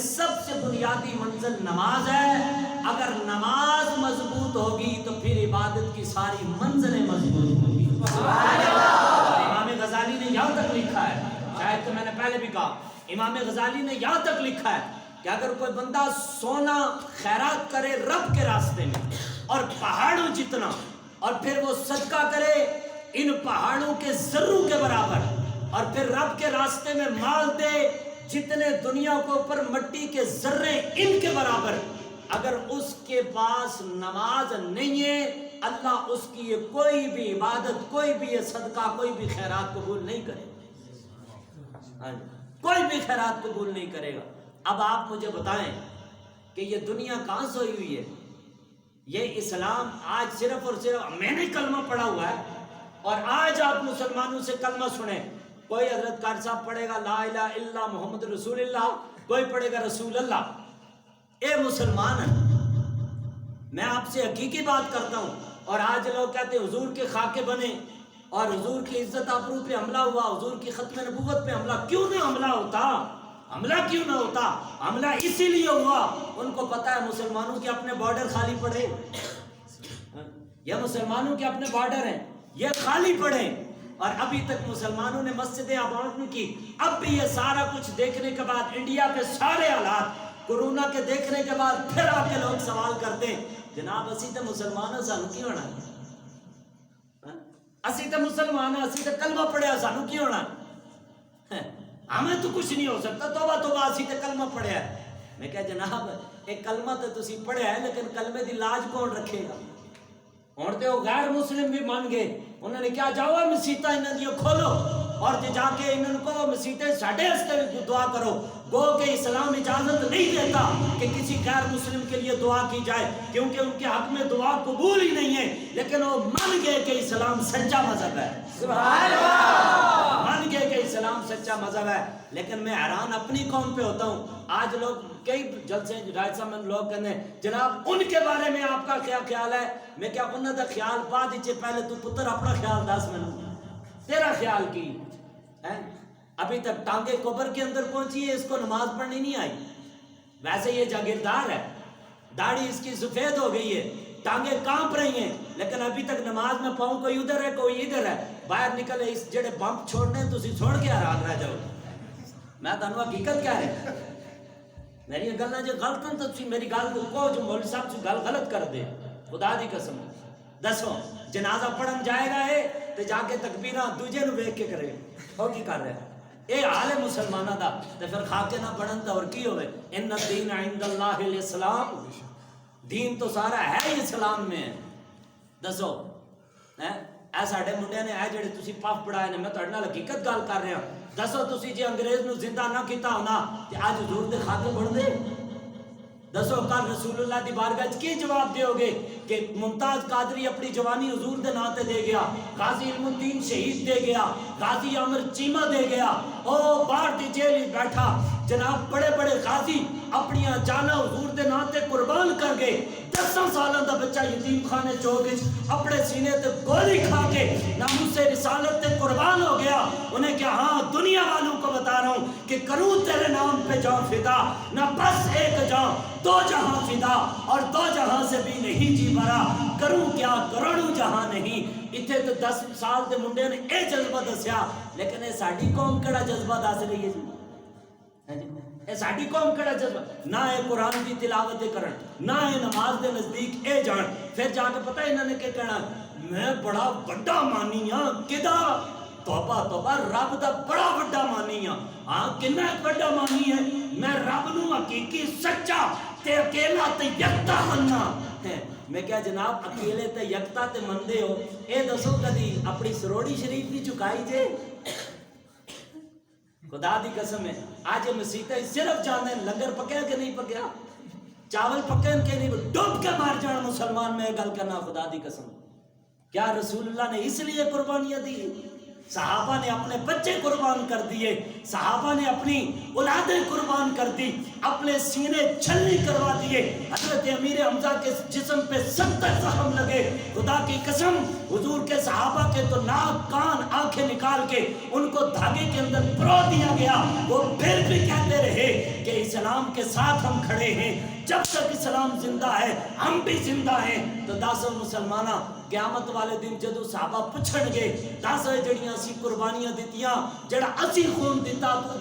سب سے بنیادی منزل نماز ہے. اگر نماز مضبوط ہوگی تو پھر عبادت کی ساری منزلیں مضبوط ہوگی. امام غزالی نے یہاں تک لکھا ہے, شاید تو میں نے پہلے بھی کہا, امام غزالی نے یہاں تک لکھا ہے کہ اگر کوئی بندہ سونا خیرات کرے رب کے راستے میں اور پہاڑوں جتنا, اور پھر وہ صدقہ کرے ان پہاڑوں کے ذروں کے برابر, اور پھر رب کے راستے میں مال دے جتنے دنیا کو اوپر مٹی کے ذرے ان کے برابر, اگر اس کے پاس نماز نہیں ہے اللہ اس کی یہ کوئی بھی عبادت, کوئی بھی یہ صدقہ, کوئی بھی خیرات قبول نہیں کرے گا. کوئی بھی خیرات قبول نہیں کرے گا. اب آپ مجھے بتائیں کہ یہ دنیا کہاں سے ہوئی ہوئی ہے؟ یہ اسلام آج صرف اور صرف میں نے کلمہ پڑھا ہوا ہے, اور آج آپ مسلمانوں سے کلمہ سنیں, کوئی حضرت قاری صاحب پڑھے گا لا الہ الا اللہ محمد رسول اللہ, کوئی پڑھے گا رسول اللہ. اے مسلمان میں آپ سے حقیقی بات کرتا ہوں, اور آج لوگ کہتے ہیں حضور کے خاکے بنے اور حضور کی عزت آبرو پہ حملہ ہوا, حضور کی ختم نبوت پہ حملہ. کیوں نہ حملہ ہوتا, حملہ کیوں نہ ہوتا؟ حملہ اسی لیے ہوا, ان کو پتا ہے مسلمانوں کے اپنے بارڈر خالی پڑے, یہ مسلمانوں کے اپنے بارڈر ہیں یہ خالی پڑے, اور ابھی تک مسلمانوں نے مسجدیں آباد نہیں کی. اب بھی یہ سارا کچھ دیکھنے کے بعد, انڈیا کے سارے حالات کورونا کے دیکھنے کے بعد, پھر آ کے لوگ سوال کرتے ہیں جناب اسی تے مسلمان سانو کی ہونا, اسی تے مسلمان ہیں, اسی تے کلمہ پڑھیا سانو کی ہونا, ہمیں تو کچھ نہیں ہو سکتا, توبہ توبہ اسی تے کلمہ پڑھیا ہے. میں کہا جناب ایک کلمہ تے تسی پڑھیا ہے لیکن کلمے دی لاج کون رکھے گا؟ اور تے وہ غیر مسلم بھی مان گئے, انہوں نے کیا جاؤ مسیطہ انہوں نے کھولو اور جا کے انہوں کو مسیطیں ساڑھے ہستے دعا کرو. گو کہ اسلام اجازت نہیں دیتا کہ کسی غیر مسلم کے لیے دعا کی جائے, کیونکہ ان کے حق میں دعا قبول ہی نہیں ہے, لیکن وہ مان گئے کہ اسلام سچا مذہب ہے. سبحان اللہ, مان گئے کہ اسلام سچا مذہب ہے. لیکن میں حیران اپنی قوم پہ ہوتا ہوں, آج لوگ کئی جلسے رائے صاحب میں لوگ کہتے ہیں جناب ان کے بارے میں آپ کا کیا خیال ہے؟ میں کیا انہوں دا خیال پا دیچے, پہلے تو پتر اپنا خیال دس میں تیرا خیال کی ہے. ابھی تک ٹانگے قبر کے اندر پہنچی ہے, اس کو نماز پڑھنی نہیں آئی. ویسے یہ جاگیردار ہے, داڑھی اس کی سفید ہو گئی ہے, ٹانگیں کانپ رہی ہیں, لیکن ابھی تک نماز میں پاؤں کوئی ادھر ہے کوئی ادھر ہے. باہر نکلے اس جڑے بمپ چھوڑنے تو اسی چھوڑ کے حیران رہ جاؤ. میں تانوں حقیقت کہہ رہا, میری گلاں جو غلط ہیں تو میری گل کو جو مولوی صاحب سے گل غلط کر دے, خدا دی قسم دسو جنازہ پڑھن جائے گا ہے تے جا کے تکبیراں دوجے نو ویکھ کے کرے ہو کی کر رہا ہے. اے حال ہے مسلمانہ دا, تے پھر خاکے نہ پڑھن تے اور کی ہوئے. ان الدین عند اللہ الاسلام, دین تو سارا ہے ہی اسلام میں ہے. دسو اے ساڈے منڈے نے اے جڑے تسی پف پڑھائے نے, میں تہاڈے نال حقیقت گل کر رہا, دسو تسی جے انگریز نو زندہ نہ کیتا ہونا تے اج حضور دے خاکے بن دے؟ دسو کل رسول اللہ دی بارگاہ وچ کی جواب دیو گے کہ ممتاز قادری اپنی جوانی حضور دے نام تے دے گیا, غازی علم الدین شہید دے گیا, غازی عمر چیمہ دے گیا, او باہر دی جیل وچ بیٹھا جناب بڑے بڑے غازی اپنی جاناں حضور دے نام تے قربان کر گئے. 10 سالاں دا بچہ یتیم خانے چوک وچ اپنے سینے تے گولی کھا کے ناموس رسالت تے قربان ہو گیا. انہیں کہا ہاں دنیا والوں کو بتا رہا ہوں کہ کروں تیرے نام پہ جان فدا, نہ بس ایک جان دو جہاں فدا, اور 2 جہاں سے بھی نہیں جی بھرا, کروں کیا کروڑوں جہاں نہیں. اتنے تو 10 سال دے منڈے نے اے جذبہ دسیا, لیکن اے ساڈی قوم کیڑا جذبہ دس رہی ہے جی؟ اے ساڈی قوم کیڑا جذبہ, نہ اے قرآن کی تلاوت کرن, نہ اے نماز دے نزدیک اے جان. پھر جا کے پتہ انہوں نے کیا کہنا, میں بڑا بڑا مانی ہاں. کدا؟ توبہ توبہ, رب دا بڑا بڑا مانی ہاں. ہاں کنا ایک بڑا مانی ہے, میں رب نو حقیقی سچا تے اکیلا تے یکتا مننا ہے. میں کیا جناب اکیلے تے یکتا تے مندے ہو, اے دسو کدی اپنی سروڑی شریف بھی چکائی جے؟ خدا دی قسم ہے آج مسیطیں صرف جانے لنگر پکیا کہ نہیں پکیا, چاول پکے کہ نہیں, ڈوب کے مار جانا مسلمان میں گل کرنا. خدا دی قسم کیا رسول اللہ نے اس لیے قربانیاں دی؟ صحابہ نے اپنے بچے قربان کر دیے، صحابہ نے اپنی اولادیں قربان کر دی، اپنے سینے چھلنی کروا دیے۔ حضرت امیر حمزہ کے جسم پہ 70 زخم لگے، خدا کی قسم حضور کے صحابہ کے تو ناک کان آنکھیں نکال کے ان کو دھاگے کے اندر پرو دیا گیا، وہ پھر بھی کہتے رہے کہ اسلام کے ساتھ ہم کھڑے ہیں، جب تک اسلام زندہ ہے ہم بھی زندہ ہیں۔ تو داسو مسلمانہ قیامت والے دن جدو صحابہ پچھڑ گئے، دس جڑیاں اسی قربانیاں دیتیاں، جڑا اسی خون دیتا تو